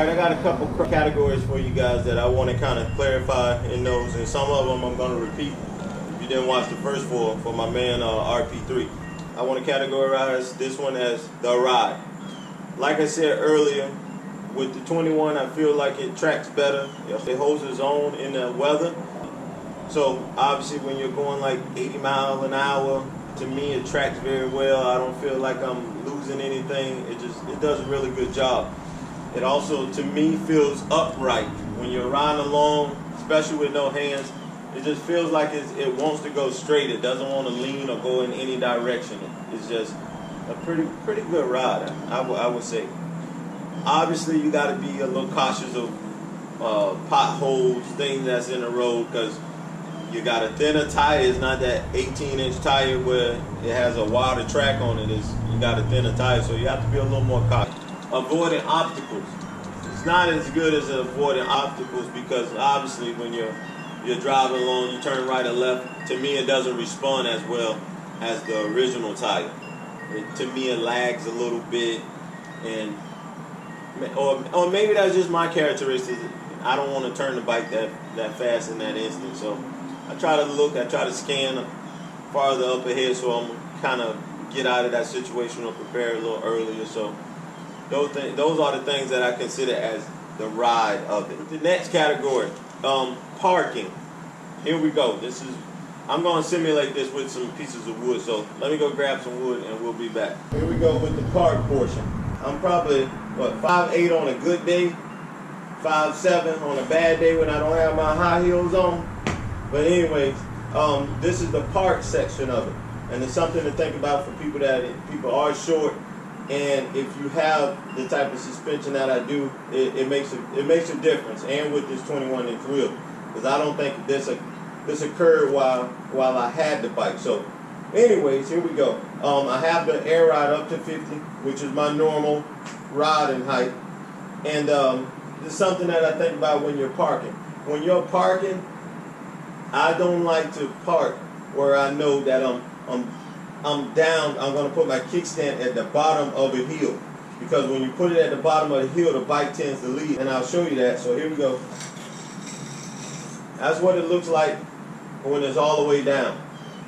Alright, I got a couple categories for you guys that I want to kind of clarify in those, and some of them I'm going to repeat if you didn't watch the first four for my man RP3. I want to categorize this one as the ride. Like I said earlier, with the 21, I feel like it tracks better. It holds its own in the weather. So obviously when you're going like 80 miles an hour, to me it tracks very well. I don't feel like I'm losing anything. It does a really good job. It also, to me, feels upright. When you're riding along, especially with no hands, it just feels like it wants to go straight. It doesn't want to lean or go in any direction. It's just a pretty good ride, I would say. Obviously, you got to be a little cautious of potholes, things that's in the road, because you got a thinner tire. It's not that 18-inch tire where it has a wider track on it. You got a thinner tire, so you have to be a little more cautious. Avoiding obstacles. It's not as good as avoiding obstacles because obviously when you're driving along, you turn right or left. To me, it doesn't respond as well as the original tire. To me, it lags a little bit, or maybe that's just my characteristics. I don't want to turn the bike that fast in that instant. So I try to scan farther up ahead so I'm kind of get out of that situation or prepare a little earlier. So those are the things that I consider as the ride of it. The next category, parking. Here we go. I'm going to simulate this with some pieces of wood. So let me go grab some wood and we'll be back. Here we go with the park portion. I'm probably 5'8" on a good day, 5'7" on a bad day when I don't have my high heels on. But anyways, this is the park section of it, and it's something to think about for people are short. And if you have the type of suspension that I do, it makes a difference. And with this 21-inch wheel, because I don't think this occurred while I had the bike. So, anyways, here we go. I have the air ride up to 50, which is my normal riding height. And it's something that I think about when you're parking. When you're parking, I don't like to park where I know that I'm down. I'm going to put my kickstand at the bottom of a hill, because when you put it at the bottom of the hill, the bike tends to lead, and I'll show you that. So here we go. That's what it looks like when it's all the way down.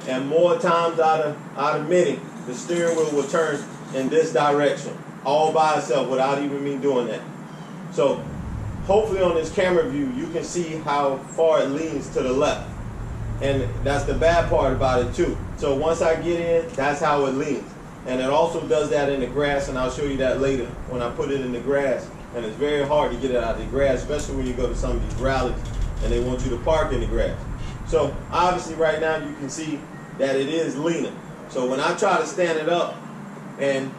And more times out of many, the steering wheel will turn in this direction all by itself without even me doing that. So hopefully on this camera view, you can see how far it leans to the left. And that's the bad part about it too. So once I get in, that's how it leans. And it also does that in the grass, and I'll show you that later when I put it in the grass. And it's very hard to get it out of the grass, especially when you go to some of these rallies and they want you to park in the grass. So obviously right now you can see that it is leaning. So when I try to stand it up, and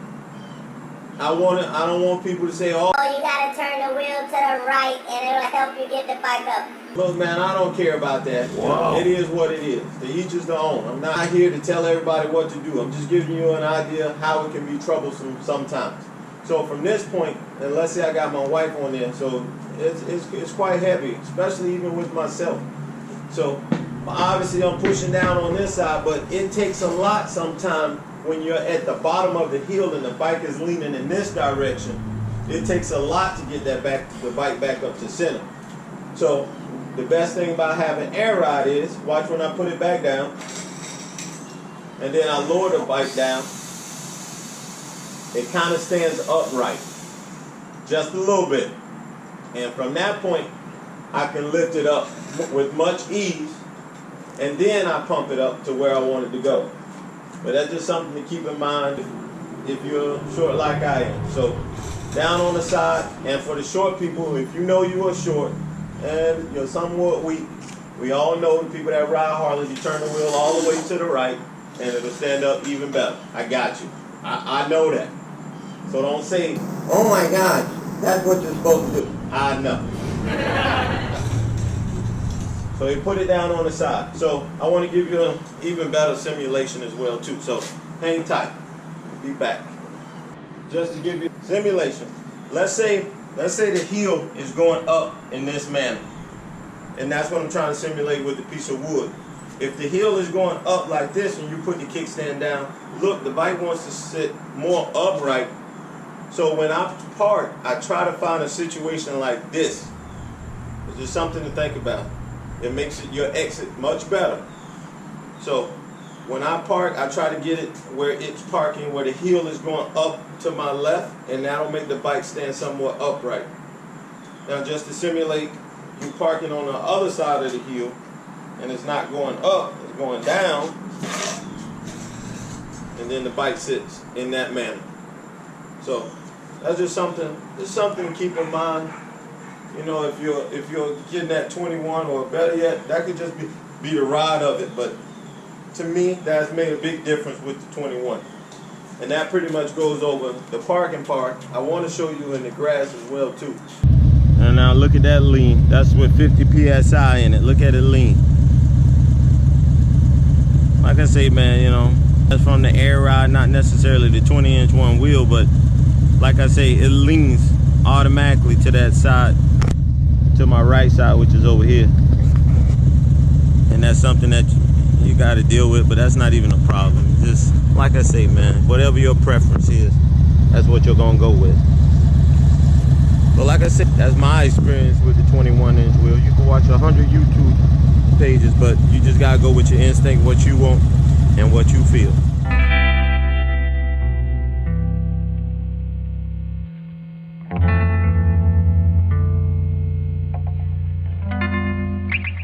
I don't want people to say, oh, you gotta turn the wheel to the right and it'll help you get the bike up. Look, man, I don't care about that. Wow. It is what it is. To each is their own. I'm not here to tell everybody what to do. I'm just giving you an idea how it can be troublesome sometimes. So from this point, and let's say I got my wife on there, so it's quite heavy, especially even with myself. So obviously I'm pushing down on this side, but it takes a lot sometimes when you're at the bottom of the hill and the bike is leaning in this direction. It takes a lot to get the bike back up to center. So the best thing about having air ride is, watch when I put it back down, and then I lower the bike down, it kind of stands upright, just a little bit. And from that point, I can lift it up with much ease, and then I pump it up to where I want it to go. But that's just something to keep in mind if you're short like I am. So down on the side, and for the short people, if you know you are short and you're somewhat weak, we all know the people that ride Harleys, you turn the wheel all the way to the right and it'll stand up even better. I got you. I know that. So don't say, oh my God, that's what you're supposed to do. I know. So you put it down on the side. So I want to give you an even better simulation as well too. So hang tight. Be back. Just to give you a simulation. Let's say the heel is going up in this manner. And that's what I'm trying to simulate with the piece of wood. If the heel is going up like this and you put the kickstand down, look, the bike wants to sit more upright So when I park, I try to find a situation like this. It's just something to think about. It makes your exit much better. So when I park, I try to get it where it's parking, where the heel is going up to my left, and that'll make the bike stand somewhat upright. Now just to simulate you parking on the other side of the heel, and it's not going up, it's going down, and then the bike sits in that manner. So that's just something to keep in mind. You know, if you're getting that 21, or better yet, that could just be the ride of it. But to me, that's made a big difference with the 21. And that pretty much goes over the parking part. I want to show you in the grass as well too. And now look at that lean. That's with 50 PSI in it. Look at it lean. Like I say, man, you know, that's from the air ride, not necessarily the 20-inch one wheel, but like I say, it leans automatically to that side, to my right side, which is over here. And that's something that you got to deal with, but that's not even a problem. Just like I say, man, whatever your preference is, that's what you're gonna go with. But like I said, that's my experience with the 21-inch wheel. You can watch 100 YouTube pages, but you just gotta go with your instinct, what you want and what you feel.